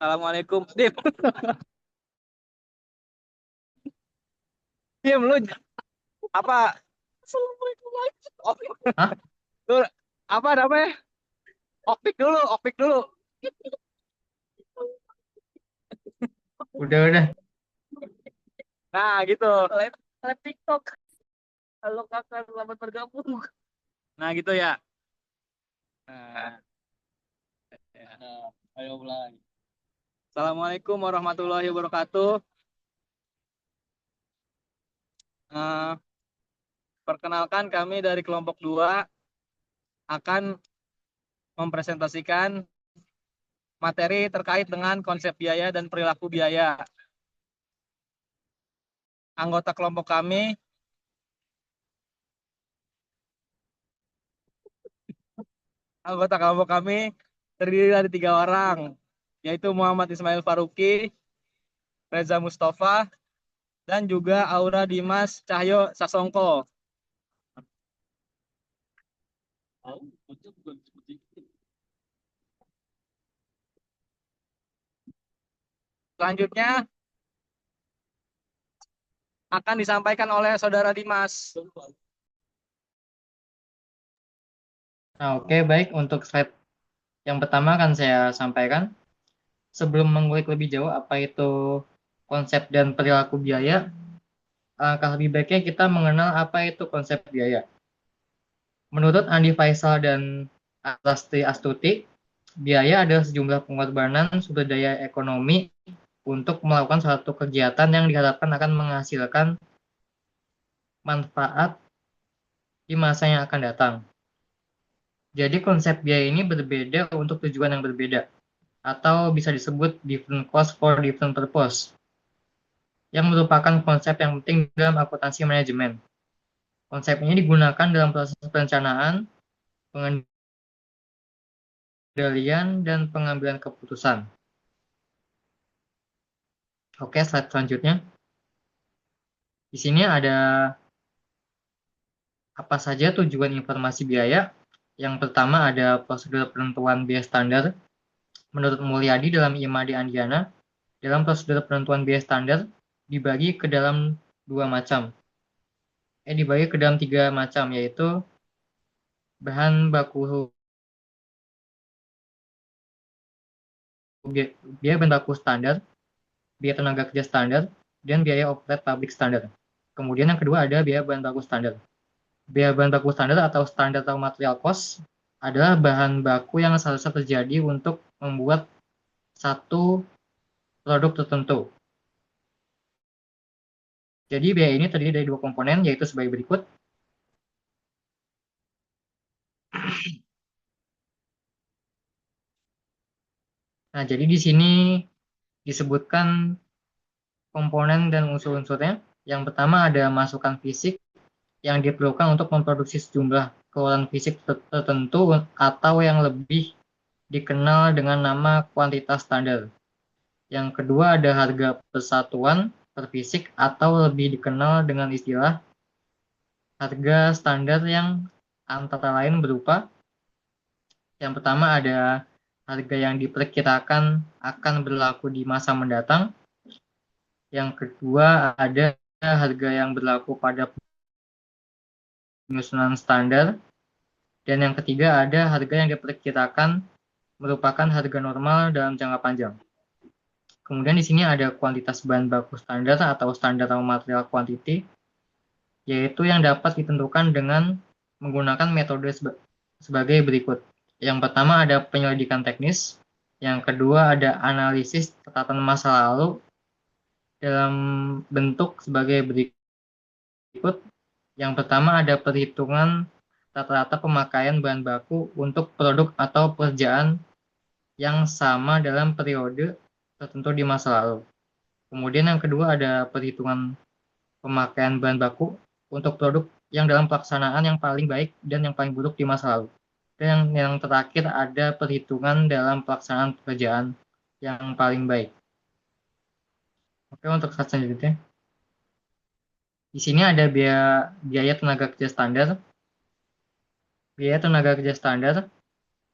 Assalamualaikum. Dim, Dim lu apa? Assalamualaikum lagi. Oh, Hah? lu apa namanya? Opik dulu. Udah. Nah, gitu. Live TikTok. Halo kakak, selamat bergabung. Nah, gitu ya. Nah, ya. Ayo mulai. Assalamualaikum warahmatullahi wabarakatuh. Eh, Perkenalkan kami dari kelompok 2 akan mempresentasikan materi terkait dengan konsep biaya dan perilaku biaya. Anggota kelompok kami Anggota kelompok kami terdiri dari 3 orang, yaitu Muhammad Ismail Faruqi, Reza Mustafa, dan juga Aura Dimas Cahyo Sasongko. Selanjutnya akan disampaikan oleh Saudara Dimas. Nah, oke, baik. Untuk slide yang pertama akan saya sampaikan. Sebelum mengulik lebih jauh apa itu konsep dan perilaku biaya, alangkah lebih baiknya kita mengenal apa itu konsep biaya. Menurut Andi Faisal dan Alasti Astuti, biaya adalah sejumlah pengorbanan sumber daya ekonomi untuk melakukan suatu kegiatan yang diharapkan akan menghasilkan manfaat di masa yang akan datang. Jadi konsep biaya ini berbeda untuk tujuan yang berbeda, atau bisa disebut different cost for different purpose, yang merupakan konsep yang penting dalam akuntansi manajemen. Konsep ini digunakan dalam proses perencanaan, pengendalian, dan pengambilan keputusan. Oke, slide selanjutnya. Di sini ada apa saja tujuan informasi biaya. Yang pertama ada prosedur penentuan biaya standar. Menurut Mulyadi dalam IMADI Andiana, dalam prosedur penentuan biaya standar dibagi ke dalam dua macam. Dibagi ke dalam tiga macam, yaitu bahan baku biaya bahan baku standar, biaya tenaga kerja standar, dan biaya operate pabrik standar. Kemudian yang kedua ada biaya bahan baku standar. Biaya bahan baku standar atau standar raw material cost adalah bahan baku yang seharusnya terjadi untuk membuat satu produk tertentu. Jadi biaya ini terdiri dari dua komponen, yaitu sebagai berikut. Nah, jadi di sini disebutkan komponen dan unsur-unsurnya. Yang pertama ada masukan fisik yang diperlukan untuk memproduksi sejumlah keluaran fisik tertentu atau yang lebih dikenal dengan nama kuantitas standar. Yang kedua ada harga persatuan per fisik atau lebih dikenal dengan istilah harga standar yang antara lain berupa yang pertama ada harga yang diperkirakan akan berlaku di masa mendatang. Yang kedua ada harga yang berlaku pada penyusunan standar. Dan yang ketiga ada harga yang diperkirakan merupakan harga normal dalam jangka panjang. Kemudian di sini ada kuantitas bahan baku standar atau standar raw material quantity, yaitu yang dapat ditentukan dengan menggunakan metode sebagai berikut. Yang pertama ada penyelidikan teknis, yang kedua ada analisis catatan masa lalu dalam bentuk sebagai berikut. Yang pertama ada perhitungan rata-rata pemakaian bahan baku untuk produk atau pekerjaan yang sama dalam periode tertentu di masa lalu. Kemudian yang kedua ada perhitungan pemakaian bahan baku untuk produk yang dalam pelaksanaan yang paling baik dan yang paling buruk di masa lalu. Dan yang terakhir ada perhitungan dalam pelaksanaan pekerjaan yang paling baik. Oke, untuk slide selanjutnya. Di sini ada biaya tenaga kerja standar. Biaya tenaga kerja standar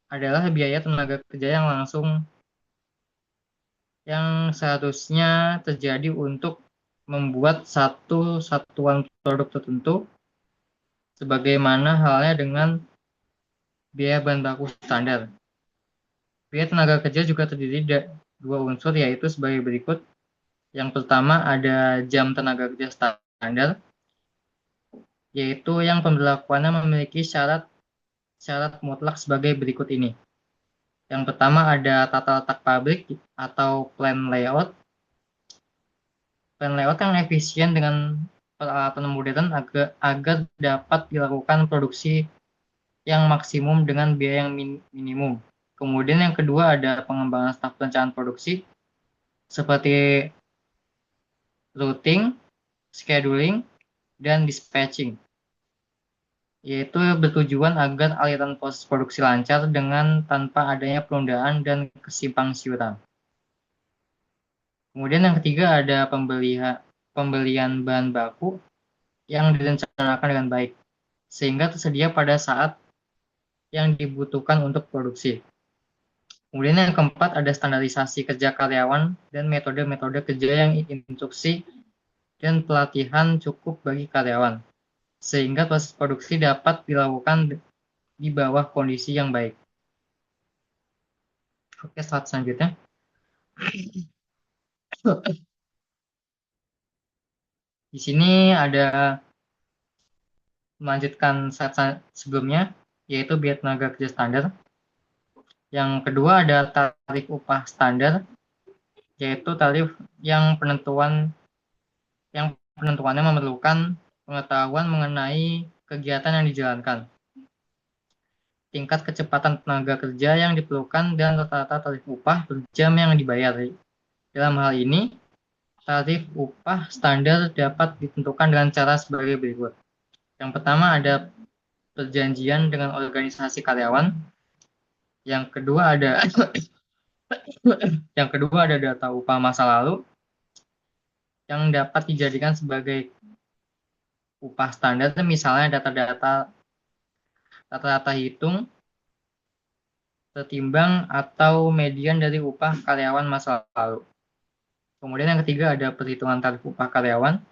adalah biaya tenaga kerja yang langsung yang seharusnya terjadi untuk membuat satu satuan produk tertentu, sebagaimana halnya dengan biaya bahan baku standar. Biaya tenaga kerja juga terdiri dari dua unsur, yaitu sebagai berikut. Yang pertama ada jam tenaga kerja standar, yaitu yang pemberlakuannya memiliki syarat mutlak sebagai berikut ini. Yang pertama ada tata letak pabrik atau plan layout. Plan layout yang efisien dengan peralatan modern agar dapat dilakukan produksi yang maksimum dengan biaya yang minimum. Kemudian yang kedua ada pengembangan staf perencanaan produksi seperti routing, scheduling, dan dispatching, yaitu bertujuan agar aliran proses produksi lancar dengan tanpa adanya penundaan dan kesimpangsiuran. Kemudian yang ketiga ada pembelian bahan baku yang direncanakan dengan baik, sehingga tersedia pada saat yang dibutuhkan untuk produksi. Kemudian yang keempat ada standarisasi kerja karyawan dan metode-metode kerja yang instruksi dan pelatihan cukup bagi karyawan, sehingga proses produksi dapat dilakukan di bawah kondisi yang baik. Oke, slide selanjutnya. Di sini ada melanjutkan slide sebelumnya, yaitu biaya tenaga kerja standar. Yang kedua ada tarif upah standar, yaitu tarif yang penentuannya memerlukan pengetahuan mengenai kegiatan yang dijalankan, tingkat kecepatan tenaga kerja yang diperlukan, dan rata-rata tarif upah per jam yang dibayar. Dalam hal ini, tarif upah standar dapat ditentukan dengan cara sebagai berikut. Yang pertama ada perjanjian dengan organisasi karyawan. Yang kedua ada data upah masa lalu yang dapat dijadikan sebagai upah standar, misalnya data-data rata-rata hitung, tertimbang, atau median dari upah karyawan masa lalu. Kemudian yang ketiga ada perhitungan tarif upah karyawan,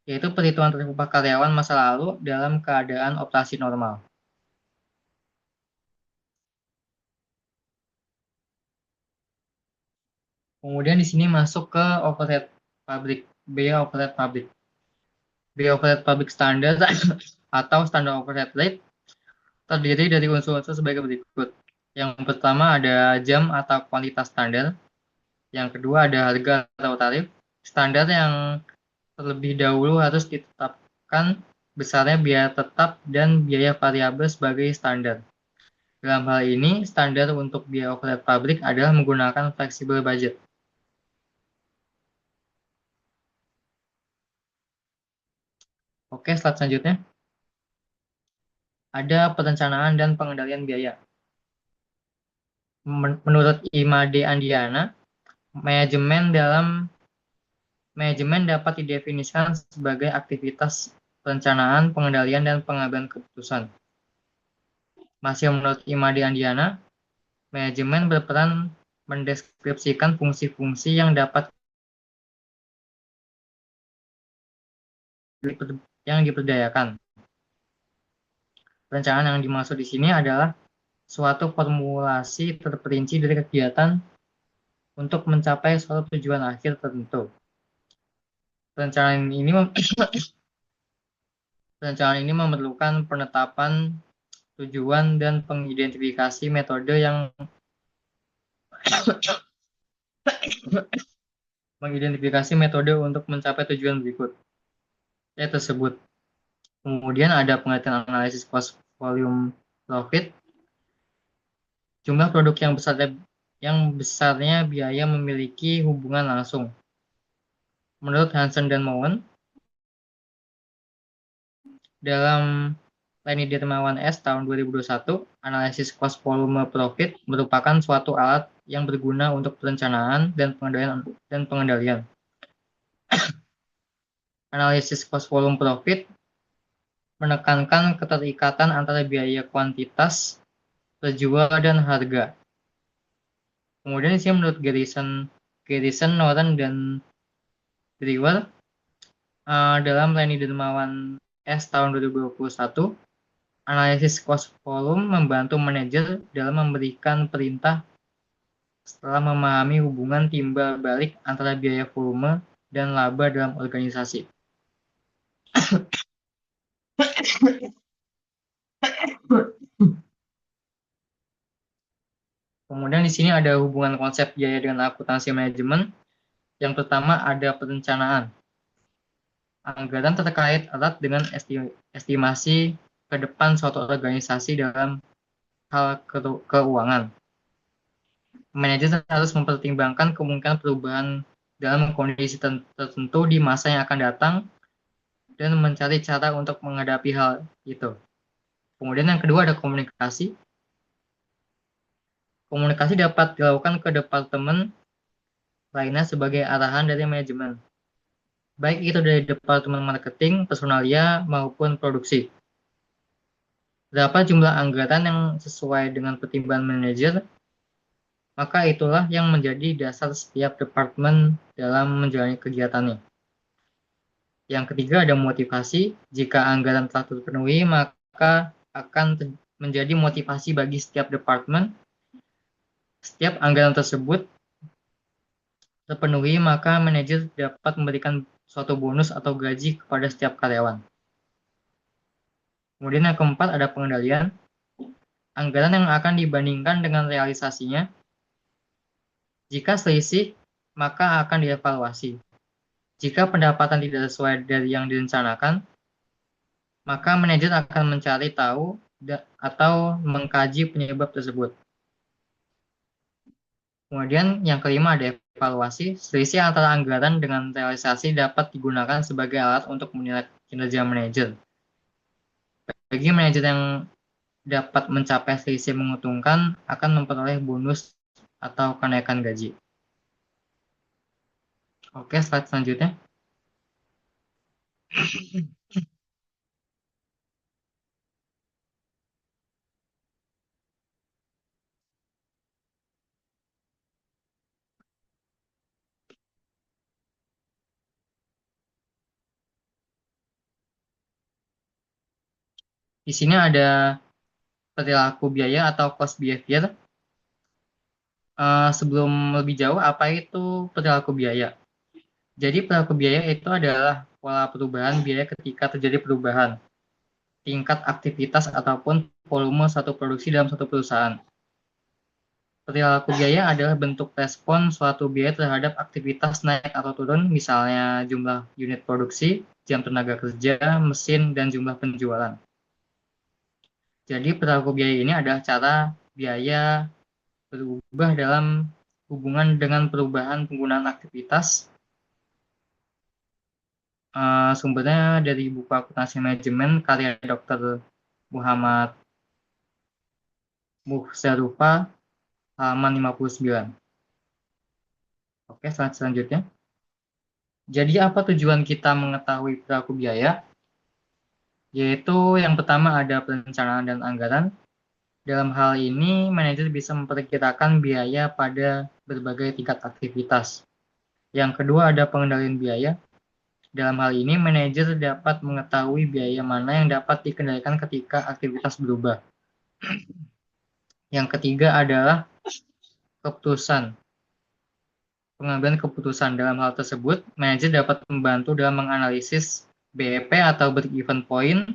yaitu perhitungan tarif upah karyawan masa lalu dalam keadaan operasi normal. Kemudian di sini masuk ke overhead pabrik, biaya overhead pabrik. Biaya overhead pabrik standar atau standar overhead rate terdiri dari unsur-unsur sebagai berikut. Yang pertama ada jam atau kuantitas standar. Yang kedua ada harga atau tarif standar yang terlebih dahulu harus ditetapkan besarnya biaya tetap dan biaya variabel sebagai standar. Dalam hal ini, standar untuk biaya overhead pabrik adalah menggunakan flexible budget. Oke, slide selanjutnya. Ada perencanaan dan pengendalian biaya. Menurut Imade Andiana, manajemen dapat didefinisikan sebagai aktivitas perencanaan, pengendalian, dan pengambilan keputusan. Masih menurut Imade Andiana, manajemen berperan mendeskripsikan fungsi-fungsi yang dapat diperdayakan. Perencanaan yang dimaksud di sini adalah suatu formulasi terperinci dari kegiatan untuk mencapai suatu tujuan akhir tertentu. Perencanaan ini memerlukan penetapan tujuan dan pengidentifikasi metode yang untuk mencapai tujuan berikut tersebut. Kemudian ada pengertian analisis cost volume profit. Jumlah produk yang besarnya biaya memiliki hubungan langsung. Menurut Hansen dan Mowen, dalam Leni Dirmawan S. tahun 2021, analisis cost volume profit merupakan suatu alat yang berguna untuk perencanaan dan pengendalian. Analisis cost volume profit menekankan keterikatan antara biaya kuantitas, terjual, dan harga. Kemudian di sini menurut Garrison, Noren, dan Brewer, dalam Lenny Dermawan S tahun 2021, analisis cost volume membantu manajer dalam memberikan perintah setelah memahami hubungan timbal balik antara biaya volume dan laba dalam organisasi. Kemudian di sini ada hubungan konsep biaya dengan akuntansi manajemen. Yang pertama ada perencanaan. Anggaran terkait erat dengan estimasi ke depan suatu organisasi dalam hal keuangan. Manajer harus mempertimbangkan kemungkinan perubahan dalam kondisi tertentu di masa yang akan datang dan mencari cara untuk menghadapi hal itu. Kemudian yang kedua ada komunikasi. Komunikasi dapat dilakukan ke departemen lainnya sebagai arahan dari manajemen, baik itu dari departemen marketing, personalia, maupun produksi. Berapa jumlah anggaran yang sesuai dengan pertimbangan manajer, maka itulah yang menjadi dasar setiap departemen dalam menjalani kegiatannya. Yang ketiga ada motivasi. Jika anggaran telah terpenuhi, maka akan menjadi motivasi bagi setiap departemen. Setiap anggaran tersebut terpenuhi, maka manajer dapat memberikan suatu bonus atau gaji kepada setiap karyawan. Kemudian yang keempat ada pengendalian. Anggaran yang akan dibandingkan dengan realisasinya. Jika selisih, maka akan dievaluasi. Jika pendapatan tidak sesuai dari yang direncanakan, maka manajer akan mencari tahu atau mengkaji penyebab tersebut. Kemudian yang kelima ada evaluasi. Selisih antara anggaran dengan realisasi dapat digunakan sebagai alat untuk menilai kinerja manajer. Bagi manajer yang dapat mencapai selisih menguntungkan akan memperoleh bonus atau kenaikan gaji. Oke, slide selanjutnya. Di sini ada perilaku biaya atau cost behavior. Sebelum lebih jauh, apa itu perilaku biaya? Jadi perilaku biaya itu adalah pola perubahan biaya ketika terjadi perubahan tingkat aktivitas ataupun volume satu produksi dalam satu perusahaan. Perilaku biaya adalah bentuk respon suatu biaya terhadap aktivitas naik atau turun, misalnya jumlah unit produksi, jam tenaga kerja, mesin, dan jumlah penjualan. Jadi perilaku biaya ini adalah cara biaya berubah dalam hubungan dengan perubahan penggunaan aktivitas. Sumbernya dari buku akuntansi manajemen karya Dr. Muhammad Muhsarufa halaman 59. Oke, slide selanjutnya. Jadi apa tujuan kita mengetahui perilaku biaya? Yaitu yang pertama ada perencanaan dan anggaran. Dalam hal ini, manajer bisa memperkirakan biaya pada berbagai tingkat aktivitas. Yang kedua ada pengendalian biaya. Dalam hal ini, manajer dapat mengetahui biaya mana yang dapat dikendalikan ketika aktivitas berubah. Yang ketiga adalah keputusan. Pengambilan keputusan dalam hal tersebut, manajer dapat membantu dalam menganalisis BEP atau break-even point,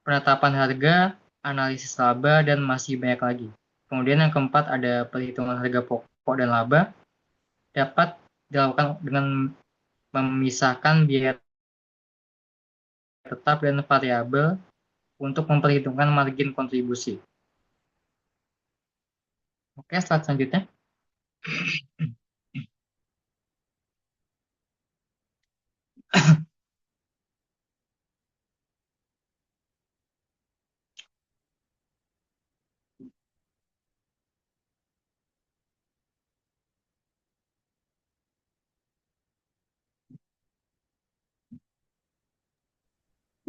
penetapan harga, analisis laba, dan masih banyak lagi. Kemudian yang keempat ada perhitungan harga pokok dan laba, dapat dilakukan dengan memisahkan biaya tetap dan variabel untuk memperhitungkan margin kontribusi. Oke, slide selanjutnya.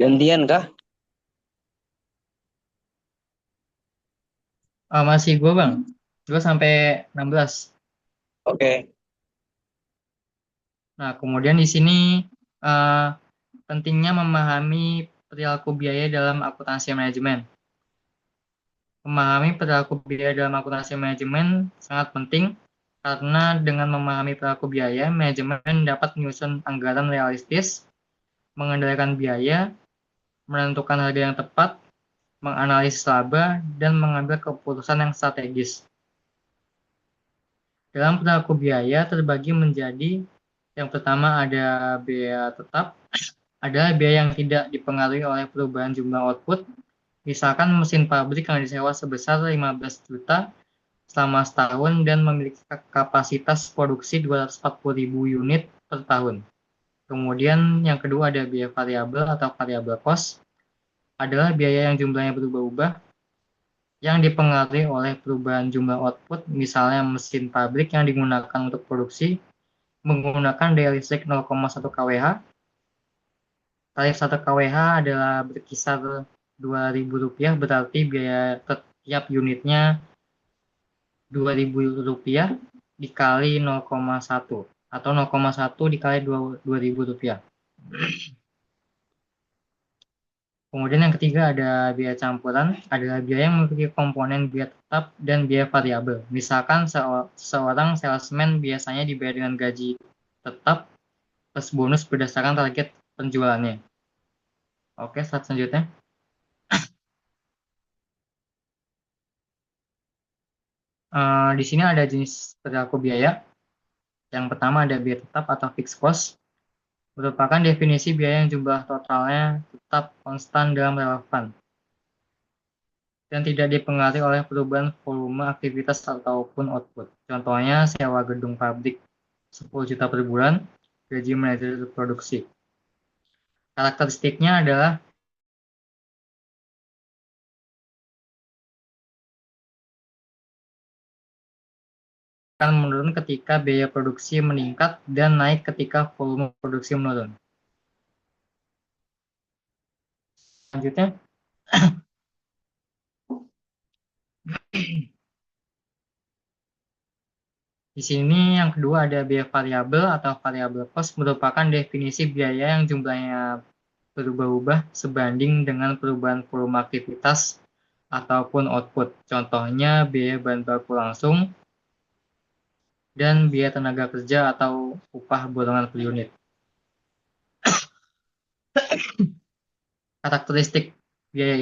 Gantian kah? Masih gue, Bang. 2 sampai 16. Oke. Nah, kemudian di sini eh, pentingnya memahami perilaku biaya dalam akuntansi manajemen. Memahami perilaku biaya dalam akuntansi manajemen sangat penting karena dengan memahami perilaku biaya, manajemen dapat menyusun anggaran realistis, mengendalikan biaya, menentukan harga yang tepat, menganalisis laba, dan mengambil keputusan yang strategis. Dalam perilaku biaya terbagi menjadi yang pertama ada biaya tetap, ada biaya yang tidak dipengaruhi oleh perubahan jumlah output, misalkan mesin pabrik yang disewa sebesar 15 juta selama setahun dan memiliki kapasitas produksi 240.000 unit per tahun. Kemudian yang kedua ada biaya variabel atau variable cost, adalah biaya yang jumlahnya berubah-ubah, yang dipengaruhi oleh perubahan jumlah output, misalnya mesin pabrik yang digunakan untuk produksi menggunakan daya listrik 0,1 kWh. Tarif 1 kWh adalah berkisar Rp2.000, berarti biaya setiap unitnya Rp2.000 dikali 0,1 atau 0,1 dikali Rp2.000. Kemudian yang ketiga ada biaya campuran, adalah biaya yang memiliki komponen biaya tetap dan biaya variabel. Misalkan seorang salesman biasanya dibayar dengan gaji tetap plus bonus berdasarkan target penjualannya. Oke, slide selanjutnya. Di sini ada jenis perilaku biaya. Yang pertama ada biaya tetap atau fixed cost, merupakan definisi biaya yang jumlah totalnya tetap konstan dalam relevan dan tidak dipengaruhi oleh perubahan volume aktivitas ataupun output. Contohnya sewa gedung pabrik 10 juta per bulan, gaji manajer produksi. Karakteristiknya adalah akan menurun ketika biaya produksi meningkat dan naik ketika volume produksi menurun. Selanjutnya, di sini yang kedua ada biaya variabel atau variable cost, merupakan definisi biaya yang jumlahnya berubah-ubah sebanding dengan perubahan volume aktivitas ataupun output. Contohnya biaya bahan baku langsung dan biaya tenaga kerja atau upah borongan per unit. Karakteristik biaya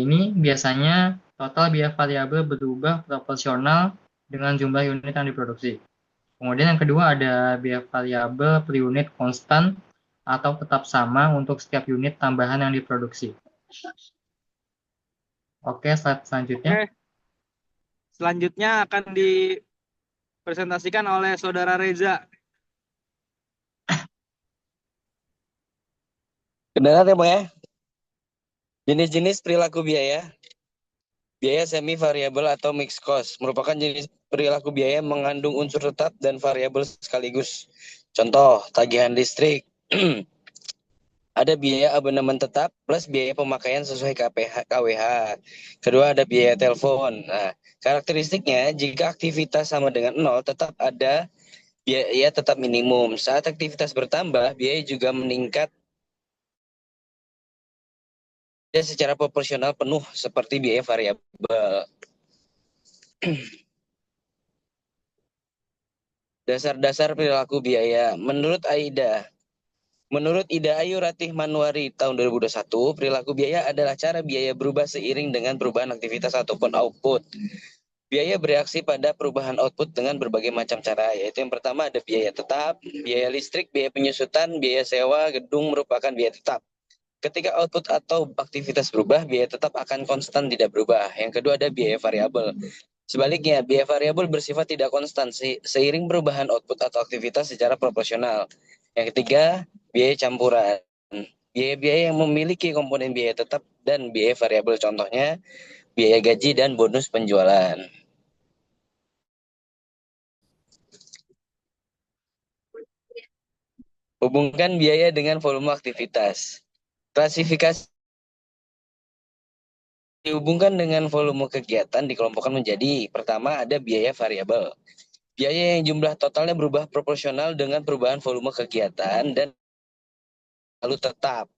ini biasanya total biaya variabel berubah proporsional dengan jumlah unit yang diproduksi. Kemudian yang kedua ada biaya variabel per unit konstan atau tetap sama untuk setiap unit tambahan yang diproduksi. Oke, slide selanjutnya. Oke, selanjutnya akan dipresentasikan oleh Saudara Reza. Kedengaran ya, Bang ya? Jenis-jenis perilaku biaya. Biaya semi variabel atau mixed cost merupakan jenis perilaku biaya yang mengandung unsur tetap dan variabel sekaligus. Contoh, tagihan listrik. Ada biaya abonemen tetap plus biaya pemakaian sesuai KWH. Kedua ada biaya telepon. Nah, karakteristiknya jika aktivitas sama dengan 0 tetap ada biaya tetap minimum. Saat aktivitas bertambah, biaya juga meningkat secara proporsional penuh seperti biaya variabel. Dasar-dasar perilaku biaya. Menurut Ida Ayu Ratih Manuari tahun 2021, perilaku biaya adalah cara biaya berubah seiring dengan perubahan aktivitas ataupun output. Biaya bereaksi pada perubahan output dengan berbagai macam cara, yaitu yang pertama ada biaya tetap, biaya listrik, biaya penyusutan, biaya sewa gedung merupakan biaya tetap. Ketika output atau aktivitas berubah, biaya tetap akan konstan tidak berubah. Yang kedua ada biaya variabel. Sebaliknya, biaya variabel bersifat tidak konstan seiring perubahan output atau aktivitas secara proporsional. Yang ketiga, biaya campuran. Biaya-biaya yang memiliki komponen biaya tetap dan biaya variabel, contohnya biaya gaji dan bonus penjualan. Hubungkan biaya dengan volume aktivitas. Klasifikasi Dihubungkan dengan volume kegiatan dikelompokkan menjadi, pertama ada biaya variabel. Biaya yang jumlah totalnya berubah proporsional dengan perubahan volume kegiatan dan lalu tetap.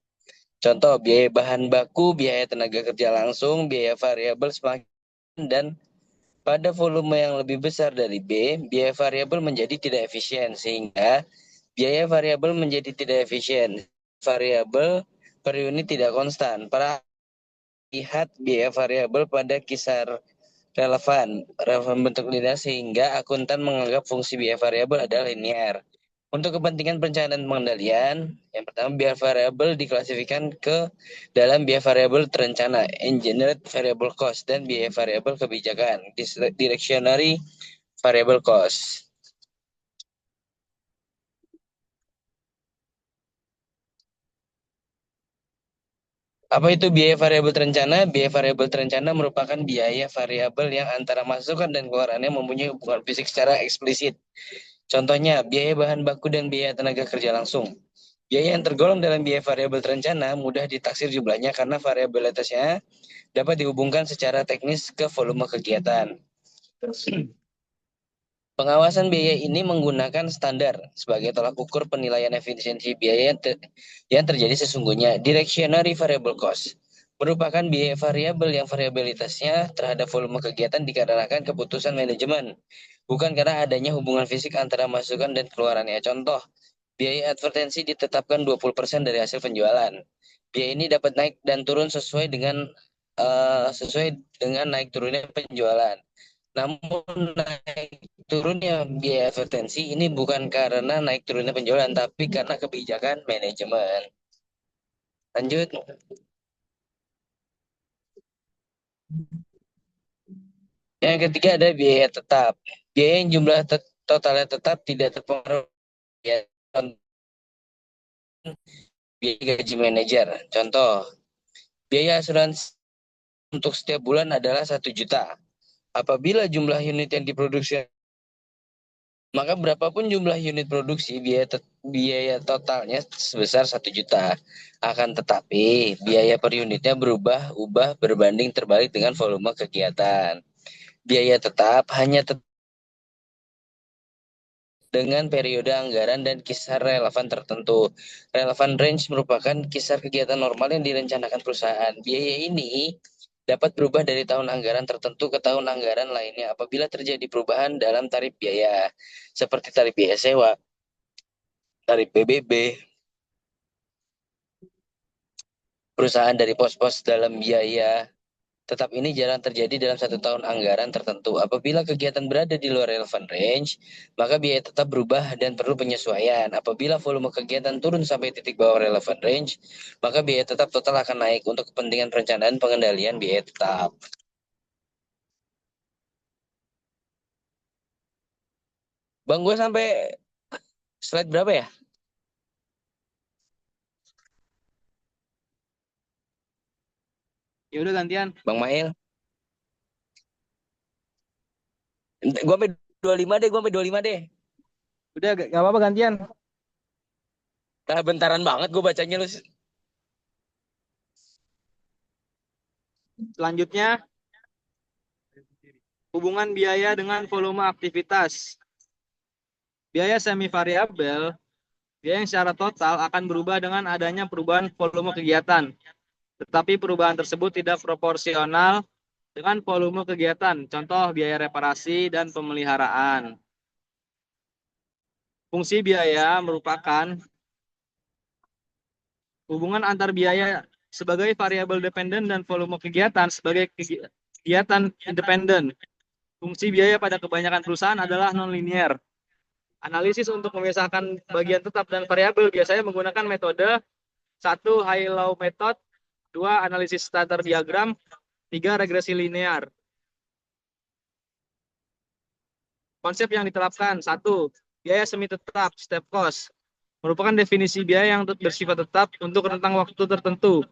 Contoh, biaya bahan baku, biaya tenaga kerja langsung, biaya variabel semakin dan pada volume yang lebih besar dari B, biaya variabel menjadi tidak efisien sehingga biaya variabel menjadi tidak efisien. Variabel per unit tidak konstan. Para lihat biaya variabel pada kisar relevan bentuk linear sehingga akuntan menganggap fungsi biaya variabel adalah linear. Untuk kepentingan perencanaan dan pengendalian, yang pertama biaya variabel diklasifikasikan ke dalam biaya variabel terencana, engineered variable cost, dan biaya variabel kebijakan, directionary variable cost. Apa itu biaya variabel terencana? Biaya variabel terencana merupakan biaya variabel yang antara masukan dan keluarannya mempunyai hubungan fisik secara eksplisit. Contohnya, biaya bahan baku dan biaya tenaga kerja langsung. Biaya yang tergolong dalam biaya variabel terencana mudah ditaksir jumlahnya karena variabilitasnya dapat dihubungkan secara teknis ke volume kegiatan. Pengawasan biaya ini menggunakan standar sebagai tolak ukur penilaian efisiensi biaya yang terjadi sesungguhnya. Directionary variable cost merupakan biaya variabel yang variabilitasnya terhadap volume kegiatan dikarenakan keputusan manajemen, bukan karena adanya hubungan fisik antara masukan dan keluarannya. Contoh, biaya advertensi ditetapkan 20% dari hasil penjualan. Biaya ini dapat naik dan turun sesuai dengan naik turunnya penjualan. Namun naik turunnya biaya advertensi ini bukan karena naik turunnya penjualan, tapi karena kebijakan manajemen. Lanjut. Yang ketiga ada biaya tetap. Biaya yang jumlah totalnya tetap tidak terpengaruh biaya gaji manajer. Contoh, biaya asuransi untuk setiap bulan adalah 1 juta. Apabila jumlah unit yang diproduksi, maka berapapun jumlah unit produksi, biaya totalnya sebesar 1 juta. Akan tetapi, biaya per unitnya berubah-ubah berbanding terbalik dengan volume kegiatan. Biaya tetap hanya dengan periode anggaran dan kisar relevan tertentu. Relevan range merupakan kisar kegiatan normal yang direncanakan perusahaan. Biaya ini dapat berubah dari tahun anggaran tertentu ke tahun anggaran lainnya apabila terjadi perubahan dalam tarif biaya, seperti tarif biaya sewa, tarif PBB, perusahaan dari pos-pos dalam biaya. Tetap ini jarang terjadi dalam 1 tahun anggaran tertentu. Apabila kegiatan berada di luar relevan range, maka biaya tetap berubah dan perlu penyesuaian. Apabila volume kegiatan turun sampai titik bawah relevan range, maka biaya tetap total akan naik untuk kepentingan perencanaan pengendalian biaya tetap. Bang, gue sampai slide berapa ya? Ya udah gantian. Bang Mail? Gue sampai 25 deh, gue sampai 25 deh. Udah gak apa-apa gantian. Nah, bentaran banget gue bacanya lu. Selanjutnya, hubungan biaya dengan volume aktivitas. Biaya semi variabel, biaya yang secara total akan berubah dengan adanya perubahan volume kegiatan. Tetapi perubahan tersebut tidak proporsional dengan volume kegiatan. Contoh biaya reparasi dan pemeliharaan. Fungsi biaya merupakan hubungan antar biaya sebagai variabel dependen dan volume kegiatan sebagai kegiatan independen. Fungsi biaya pada kebanyakan perusahaan adalah non-linear. Analisis untuk memisahkan bagian tetap dan variabel biasanya menggunakan metode 1. High-low method, 2. Analisis starter diagram, 3. Regresi linear. Konsep yang diterapkan, 1. Biaya semi tetap, step cost, merupakan definisi biaya yang bersifat tetap untuk rentang waktu tertentu.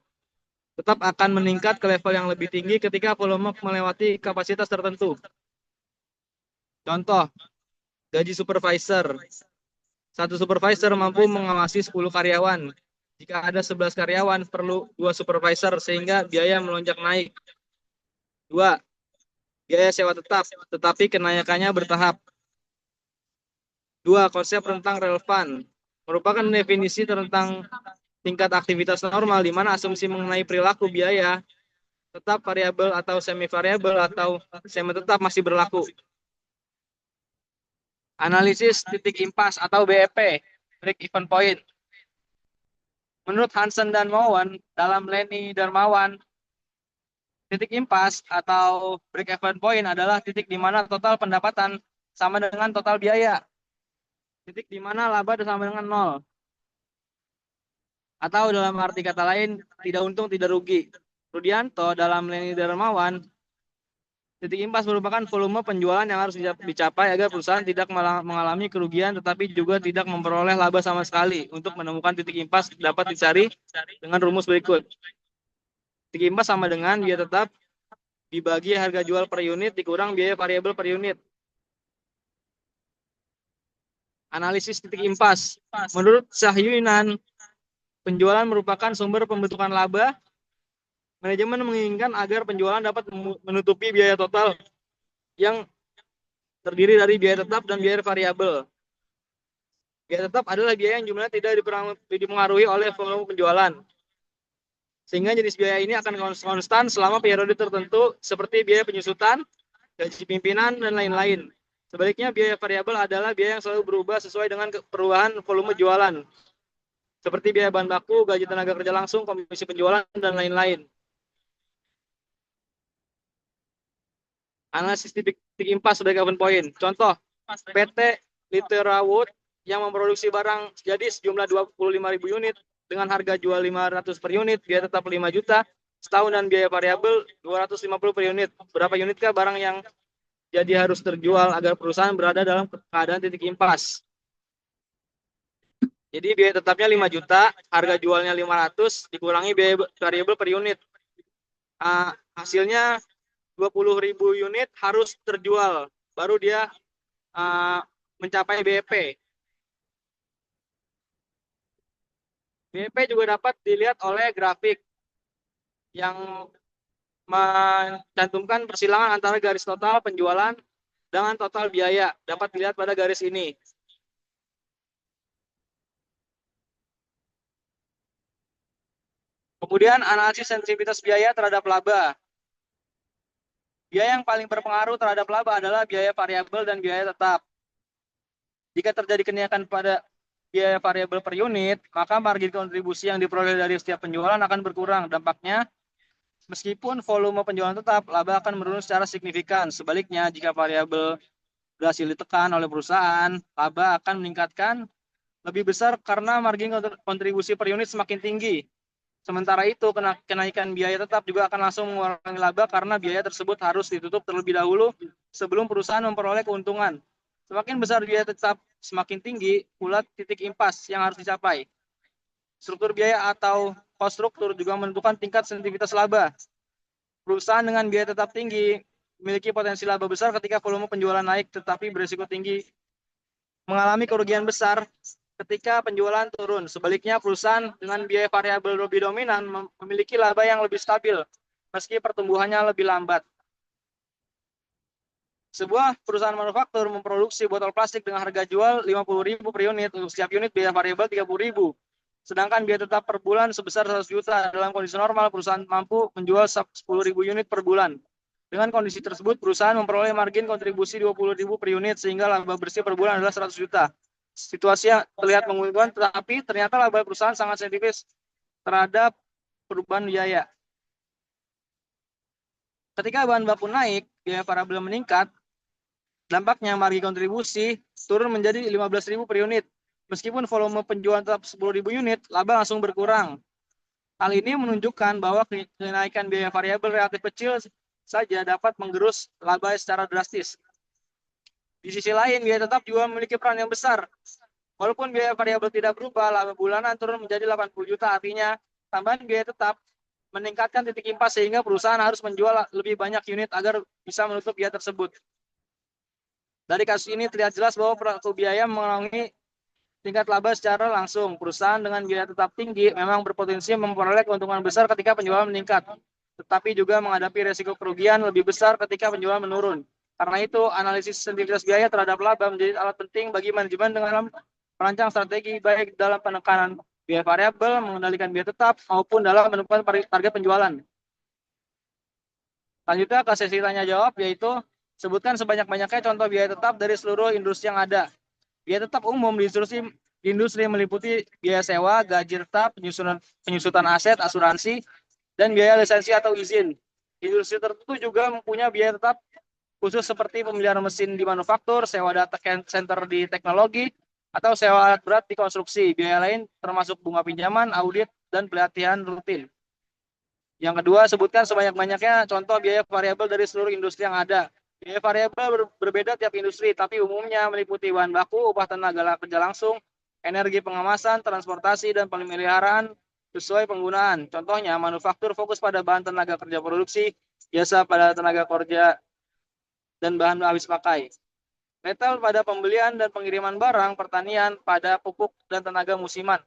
Tetap akan meningkat ke level yang lebih tinggi ketika volume melewati kapasitas tertentu. Contoh, gaji supervisor. Satu supervisor mampu mengawasi 10 karyawan. Jika ada 11 karyawan, perlu 2 supervisor sehingga biaya melonjak naik. 2. Biaya sewa tetap, tetapi kenaikannya bertahap. 2. Konsep rentang relevan merupakan definisi tentang tingkat aktivitas normal di mana asumsi mengenai perilaku biaya tetap variabel atau semi variabel atau semi tetap masih berlaku. Analisis titik impas atau BEP, break even point. Menurut Hansen dan Mowen dalam Leni Darmawan, titik impas atau break even point adalah titik di mana total pendapatan sama dengan total biaya. Titik di mana laba sama dengan 0. Atau dalam arti kata lain, tidak untung, tidak rugi. Rudianto dalam Leni Darmawan, titik impas merupakan volume penjualan yang harus dicapai agar perusahaan tidak mengalami kerugian tetapi juga tidak memperoleh laba sama sekali. Untuk menemukan titik impas dapat dicari dengan rumus berikut. Titik impas sama dengan biaya tetap dibagi harga jual per unit dikurang biaya variabel per unit. Analisis titik impas. Menurut Sahyunan, penjualan merupakan sumber pembentukan laba. Manajemen menginginkan agar penjualan dapat menutupi biaya total yang terdiri dari biaya tetap dan biaya variabel. Biaya tetap adalah biaya yang jumlahnya tidak dipengaruhi oleh volume penjualan. Sehingga jenis biaya ini akan konstan selama periode tertentu seperti biaya penyusutan, gaji pimpinan, dan lain-lain. Sebaliknya, biaya variabel adalah biaya yang selalu berubah sesuai dengan perubahan volume jualan. Seperti biaya bahan baku, gaji tenaga kerja langsung, komisi penjualan, dan lain-lain. Analisis titik impas break even point. Contoh, PT Literawood yang memproduksi barang jadi sejumlah 25.000 unit dengan harga jual 500 per unit, biaya tetap 5 juta, setahun dan biaya variabel 250 per unit. Berapa unitkah barang yang jadi harus terjual agar perusahaan berada dalam keadaan titik impas? Jadi biaya tetapnya 5 juta, harga jualnya 500, dikurangi biaya variabel per unit. Hasilnya 20.000 unit harus terjual, baru dia mencapai BEP. BEP juga dapat dilihat oleh grafik yang mencantumkan persilangan antara garis total penjualan dengan total biaya. Dapat dilihat pada garis ini. Kemudian analisis sensitivitas biaya terhadap laba. Biaya yang paling berpengaruh terhadap laba adalah biaya variabel dan biaya tetap. Jika terjadi kenaikan pada biaya variabel per unit, maka margin kontribusi yang diperoleh dari setiap penjualan akan berkurang. Dampaknya, meskipun volume penjualan tetap, laba akan menurun secara signifikan. Sebaliknya, jika variabel berhasil ditekan oleh perusahaan, laba akan meningkatkan lebih besar karena margin kontribusi per unit semakin tinggi. Sementara itu, kenaikan biaya tetap juga akan langsung mengurangi laba karena biaya tersebut harus ditutup terlebih dahulu sebelum perusahaan memperoleh keuntungan. Semakin besar biaya tetap, semakin tinggi pula titik impas yang harus dicapai. Struktur biaya atau cost struktur juga menentukan tingkat sensitivitas laba. Perusahaan dengan biaya tetap tinggi memiliki potensi laba besar ketika volume penjualan naik, tetapi berisiko tinggi mengalami kerugian besar ketika penjualan turun. Sebaliknya, perusahaan dengan biaya variabel lebih dominan memiliki laba yang lebih stabil, meski pertumbuhannya lebih lambat. Sebuah perusahaan manufaktur memproduksi botol plastik dengan harga jual 50.000 per unit. Untuk setiap unit biaya variabel 30.000. Sedangkan biaya tetap per bulan sebesar 100 juta. Dalam kondisi normal, perusahaan mampu menjual 10.000 unit per bulan. Dengan kondisi tersebut, perusahaan memperoleh margin kontribusi 20.000 per unit sehingga laba bersih per bulan adalah 100 juta. Situasinya terlihat menguntungkan, tetapi ternyata laba perusahaan sangat sensitif terhadap perubahan biaya. Ketika bahan baku naik, biaya variabel meningkat, dampaknya margin kontribusi turun menjadi 15.000 per unit. Meskipun volume penjualan tetap 10.000 unit, laba langsung berkurang. Hal ini menunjukkan bahwa kenaikan biaya variabel relatif kecil saja dapat menggerus laba secara drastis. Di sisi lain, biaya tetap juga memiliki peran yang besar. Walaupun biaya variabel tidak berubah, laba bulanan turun menjadi 80 juta. Artinya, tambahan biaya tetap meningkatkan titik impas sehingga perusahaan harus menjual lebih banyak unit agar bisa menutup biaya tersebut. Dari kasus ini terlihat jelas bahwa pelaku biaya mengurangi tingkat laba secara langsung. Perusahaan dengan biaya tetap tinggi memang berpotensi memperoleh keuntungan besar ketika penjualan meningkat. tetapi juga menghadapi resiko kerugian lebih besar ketika penjualan menurun. Karena itu, analisis sensitivitas biaya terhadap laba menjadi alat penting bagi manajemen dalam merancang strategi baik dalam penekanan biaya variabel, mengendalikan biaya tetap, maupun dalam menentukan target penjualan. Selanjutnya ke sesi tanya jawab, yaitu sebutkan sebanyak-banyaknya contoh biaya tetap dari seluruh industri yang ada. Biaya tetap umum di industri meliputi biaya sewa, gaji tetap, penyusutan aset, asuransi, dan biaya lisensi atau izin. Industri tertentu juga mempunyai biaya tetap khusus seperti pemeliharaan mesin di manufaktur, sewa data center di teknologi, atau sewa alat berat di konstruksi. Biaya lain termasuk bunga pinjaman, audit, dan pelatihan rutin. Yang kedua, sebutkan sebanyak-banyaknya contoh biaya variabel dari seluruh industri yang ada. Biaya variabel berbeda tiap industri, tapi umumnya meliputi bahan baku, upah tenaga kerja langsung, energi pengemasan, transportasi, dan pemeliharaan sesuai penggunaan. Contohnya, manufaktur fokus pada bahan tenaga kerja produksi, jasa pada tenaga kerja dan bahan habis pakai. Retail pada pembelian dan pengiriman barang, pertanian pada pupuk dan tenaga musiman.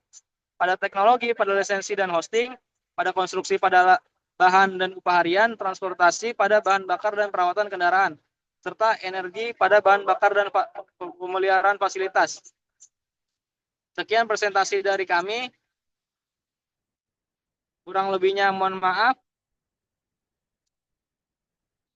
Pada teknologi, pada lisensi dan hosting, pada konstruksi pada bahan dan upah harian, transportasi pada bahan bakar dan perawatan kendaraan, serta energi pada bahan bakar dan pemeliharaan fasilitas. Sekian presentasi dari kami. Kurang lebihnya mohon maaf.